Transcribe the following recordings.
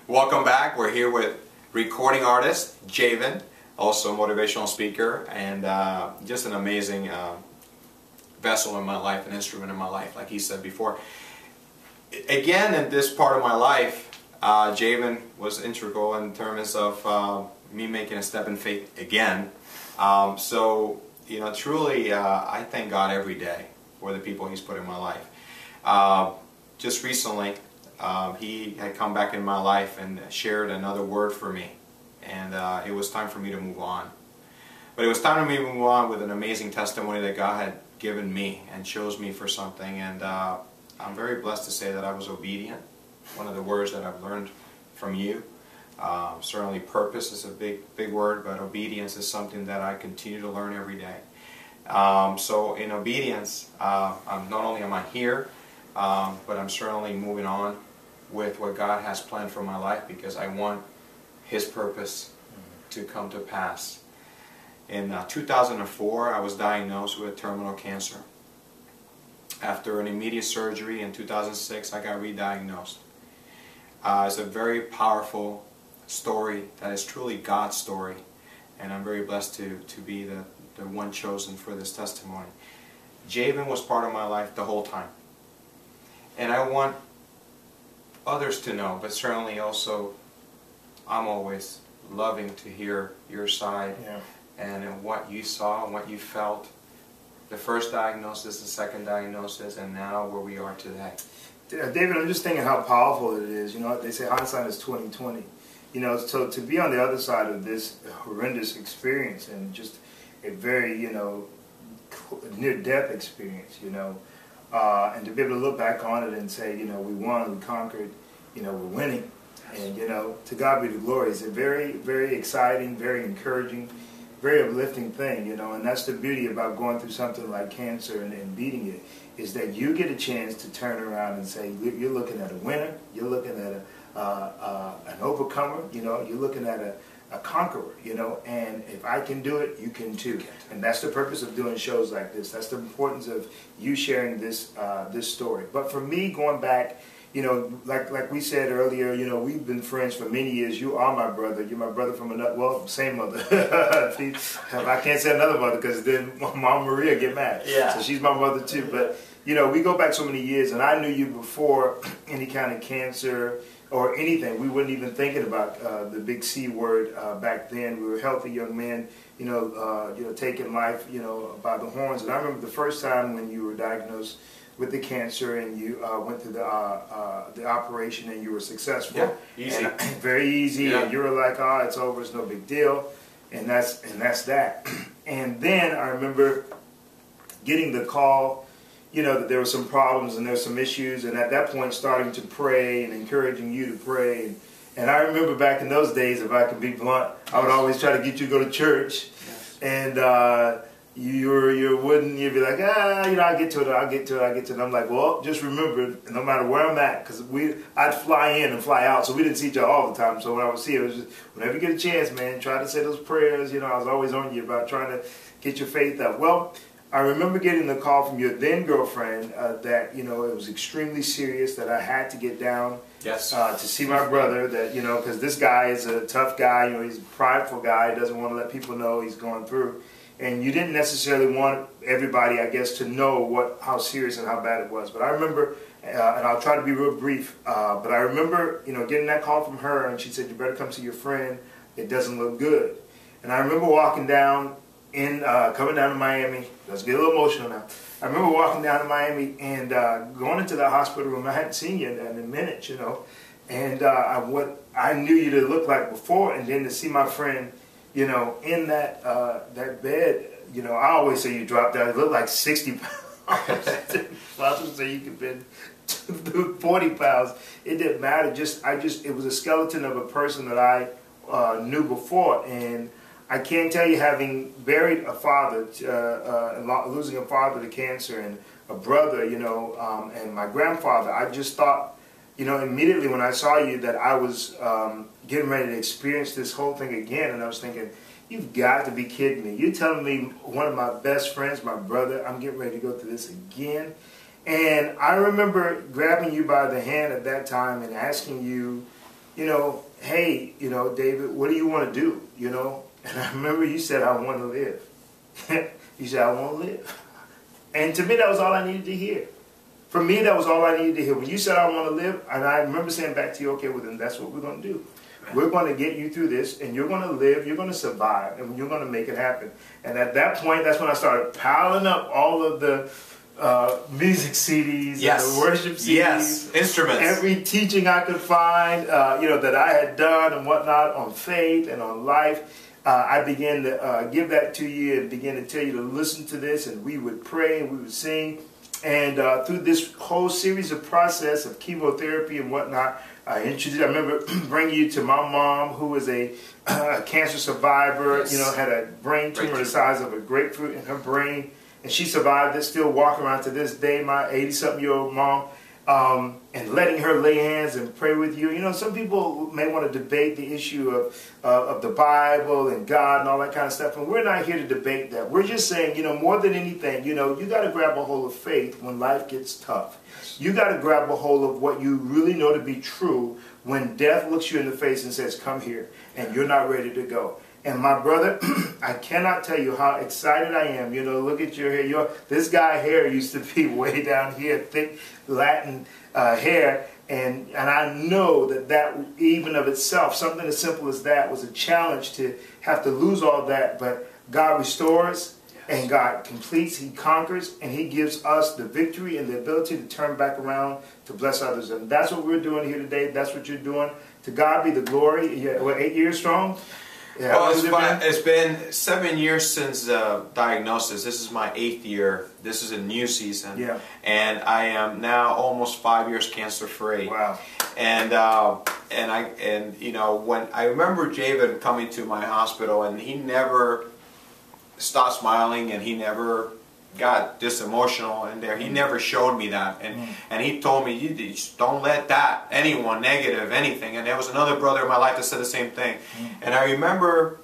Welcome back. We're here with recording artist Javen, also motivational speaker, and just an amazing vessel in my life, an instrument in my life, like he said before. Again, in this part of my life, Javen was integral in terms of me making a step in faith again. So, you know, truly, I thank God every day for the people He's put in my life. Just recently, he had come back in my life and shared another word for me, and it was time for me to move on. But it was time for me to move on with an amazing testimony that God had given me and chose me for something, and I'm very blessed to say that I was obedient. One of the words that I've learned from you. Certainly purpose is a big word, but obedience is something that I continue to learn every day. So in obedience, not only am I here, but I'm certainly moving on with what God has planned for my life, because I want His purpose to come to pass. In 2004, I was diagnosed with terminal cancer. After an immediate surgery in 2006, I got re-diagnosed. It's a very powerful story that is truly God's story, and I'm very blessed to be the one chosen for this testimony. Javen was part of my life the whole time. And I want others to know, but certainly also I'm always loving to hear your side, and what you saw and what you felt. The first diagnosis, the second diagnosis, and now where we are today. David, I'm just thinking how powerful it is. You know, they say hindsight is 20/20. You know, so to be on the other side of this horrendous experience and just a very, you know, near-death experience, you know, and to be able to look back on it and say, you know, we won, we conquered, you know, we're winning. And, you know, to God be the glory. It's a very, very exciting, very encouraging, very uplifting thing, you know, and that's the beauty about going through something like cancer and beating it, is that you get a chance to turn around and say, you're looking at a winner, you're looking at an overcomer, you know, you're looking at a conqueror, you know, and if I can do it, you can too. And that's the purpose of doing shows like this. That's the importance of you sharing this this story. But for me, going back, you know, like we said earlier, you know, we've been friends for many years. You are my brother. You're my brother from another, well, same mother. I can't say another mother because then Mom Maria get mad. Yeah. So she's my mother too. But, you know, we go back so many years, and I knew you before any kind of cancer or anything. We weren't even thinking about the big C word back then. We were healthy young men, you know, taking life, you know, by the horns. And I remember the first time when you were diagnosed with the cancer and you went through the operation and you were successful. Yeah, easy. And, very easy. Yeah. And you were like, oh, it's over, it's no big deal. And that's that. And then I remember getting the call, you know, that there were some problems and there were some issues, and at that point starting to pray and encouraging you to pray. And I remember back in those days, if I could be blunt, I would always try to get you to go to church. Yes. And you wouldn't, you'd be like, you know, I'll get to it. And I'm like, well, just remember, no matter where I'm at, because I'd fly in and fly out, so we didn't see each other all the time. So when I would see you, it was just, whenever you get a chance, man, try to say those prayers. You know, I was always on you about trying to get your faith up. Well, I remember getting the call from your then girlfriend that, you know, it was extremely serious, that I had to get down to see my brother, that, you know, because this guy is a tough guy, you know, he's a prideful guy, he doesn't want to let people know he's going through. And you didn't necessarily want everybody, I guess, to know how serious and how bad it was. But I remember, and I'll try to be real brief, but I remember, you know, getting that call from her, and she said, you better come see your friend, it doesn't look good. And I remember walking down, coming down to Miami. Let's get a little emotional now. I remember walking down to Miami and going into the hospital room. I hadn't seen you in a minute, you know. And what I knew you to look like before, and then to see my friend, you know, in that bed, you know, I always say you dropped down. It looked like 60 pounds. I would say you could been 40 pounds. It didn't matter. It was a skeleton of a person that I knew before, and I can't tell you, having buried a father, losing a father to cancer, and a brother, you know, and my grandfather, I just thought, you know, immediately when I saw you that I was getting ready to experience this whole thing again, and I was thinking, you've got to be kidding me. You're telling me one of my best friends, my brother, I'm getting ready to go through this again? And I remember grabbing you by the hand at that time and asking you you know, hey, you know, David, what do you want to do? You know, and I remember you said, I want to live. You said, I want to live. And to me, that was all I needed to hear. For me, that was all I needed to hear. When you said, I want to live, and I remember saying back to you, okay, well, then that's what we're going to do. We're going to get you through this, and you're going to live, you're going to survive, and you're going to make it happen. And at that point, that's when I started piling up all of the music CDs, yes, and the worship CDs, yes, instruments, every teaching I could find, you know, that I had done and whatnot on faith and on life. I began to give that to you and began to tell you to listen to this, and we would pray and we would sing. And through this whole series of process of chemotherapy and whatnot, I remember bringing you to my mom, who was a cancer survivor. Yes. You know, had a brain tumor the size of a grapefruit in her brain, and she survived it. Still walking around to this day, my 80-something-year-old mom, and letting her lay hands and pray with you. You know, some people may want to debate the issue of the Bible and God and all that kind of stuff, and we're not here to debate that. We're just saying, you know, more than anything, you know, you got to grab a hold of faith when life gets tough. You got to grab a hold of what you really know to be true when death looks you in the face and says, come here, and you're not ready to go. And my brother, I cannot tell you how excited I am. You know, look at your hair. This guy hair used to be way down here, thick Latin hair. And I know that even of itself, something as simple as that was a challenge to have to lose all that. But God restores and God completes, He conquers, and He gives us the victory and the ability to turn back around to bless others. And that's what we're doing here today. That's what you're doing. To God be the glory. What, 8 years strong? Yeah, well, it's been 7 years since diagnosis. This is my 8th year. This is a new season. Yeah. And I am now almost 5 years cancer free. Wow. And you know, when I remember Javen coming to my hospital, and he never stopped smiling, and he never got this emotional in there. He never showed me that, and he told me, you just don't let that, anyone negative, anything. And there was another brother in my life that said the same thing. And I remember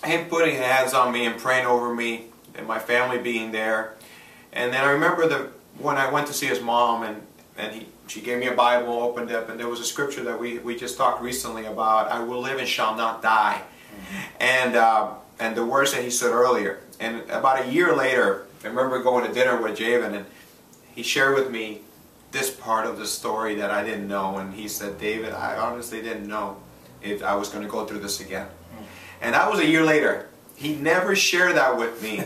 him putting hands on me and praying over me, and my family being there. And then I remember when I went to see his mom, and she gave me a Bible, opened up, and there was a scripture that we just talked recently about, I will live and shall not die. And the words that he said earlier. And about a year later, I remember going to dinner with Javen, and he shared with me this part of the story that I didn't know. And he said, David, I honestly didn't know if I was going to go through this again. And that was a year later. He never shared that with me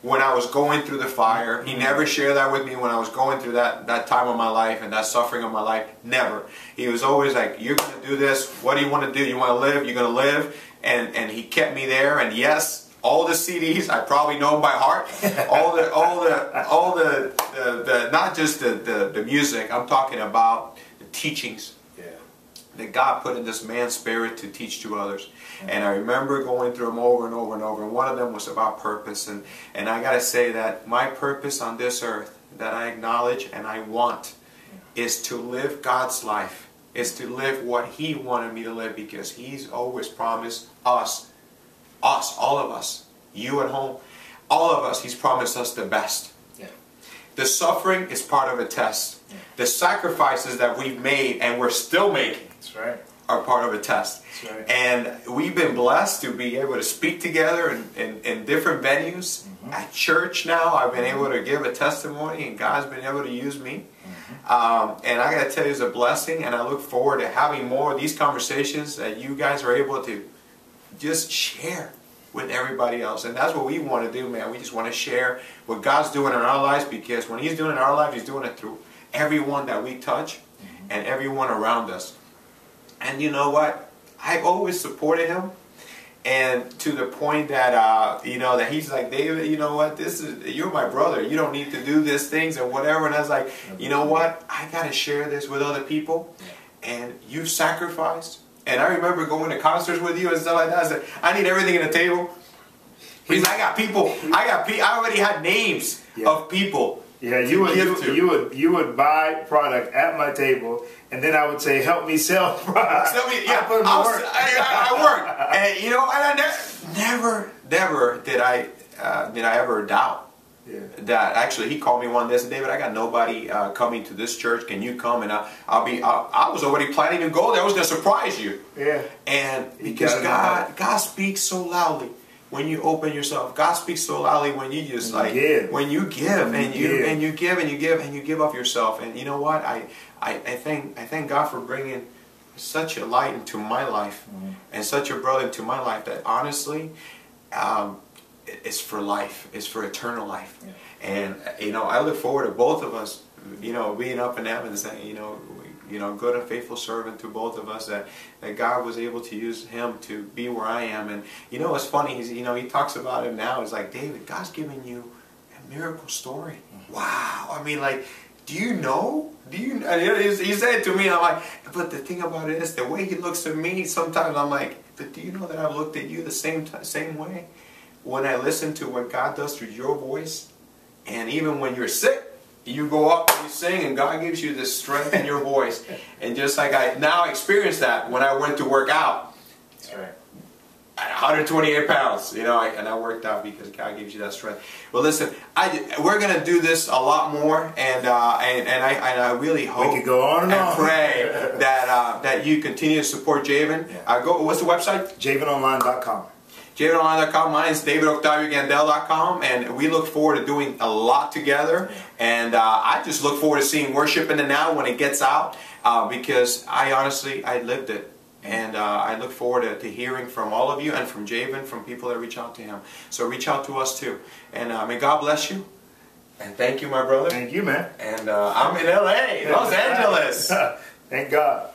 when I was going through the fire. He never shared that with me when I was going through that time of my life and that suffering of my life. Never. He was always like, you're going to do this. What do you want to do? You want to live? You're going to live. And he kept me there. And yes, all the CDs, I probably know them by heart. all the not just the music. I'm talking about the teachings that God put in this man's spirit to teach to others. And I remember going through them over and over and over. And one of them was about purpose. And I got to say that my purpose on this earth that I acknowledge and I want is to live God's life. Is to live what He wanted me to live, because He's always promised us, all of us, you at home, all of us, He's promised us the best. Yeah. The suffering is part of a test. Yeah. The sacrifices that we've made and we're still making are part of a test. That's right. And we've been blessed to be able to speak together in different venues. At church now, I've been able to give a testimony, and God's been able to use me. And I got to tell you, it's a blessing, and I look forward to having more of these conversations that you guys are able to just share with everybody else. And that's what we want to do, man. We just want to share what God's doing in our lives, because when He's doing it in our lives, He's doing it through everyone that we touch and everyone around us. And you know what? I've always supported Him. And to the point that, you know, that He's like, David, you know what, you're my brother. You don't need to do these things and whatever. And I was like, you know what, I got to share this with other people. And you've sacrificed. And I remember going to concerts with you and stuff like that. I said, I need everything at the table. Because I got people, I already had names of people. Yeah, you would buy product at my table, and then I would say, "Help me sell product." I work, and you know, and I never did I ever doubt that actually he called me one day and said, David, I got nobody coming to this church. Can you come? And I was already planning to go there. I was going to surprise you. Yeah. And because God speaks so loudly when you open yourself. God speaks so loudly when you just when you give and you give of yourself. And you know what? I thank God for bringing such a light into my life and such a brother into my life that honestly, it's for life. It's for eternal life. Yeah. And you know, I look forward to both of us, you know, being up in heaven and saying, you know, good and faithful servant to both of us. That God was able to use him to be where I am. And you know, it's funny. He talks about it now. It's like, David, God's giving you a miracle story. Wow. I mean, like, do you know? He said it to me, and I'm like, but the thing about it is, the way he looks at me, sometimes I'm like, but do you know that I've looked at you the same way? When I listen to what God does through your voice, and even when you're sick, you go up and you sing, and God gives you this strength in your voice. And just like I now experience that when I went to work out. That's right. At 128 pounds, you know, and I worked out because God gives you that strength. Well, listen, we're gonna do this a lot more, and I really hope we could go on and pray that you continue to support Javen. Yeah. What's the website? JavenOnline.com. JavenOnline.com. Mine is DavidOctavioGandell.com, and we look forward to doing a lot together. And I just look forward to seeing Worship in the Now when it gets out, because I lived it. And I look forward to hearing from all of you and from Javen, from people that reach out to him. So reach out to us too. And may God bless you. And thank you, my brother. Thank you, man. And I'm in LA, Los Angeles. Thank God.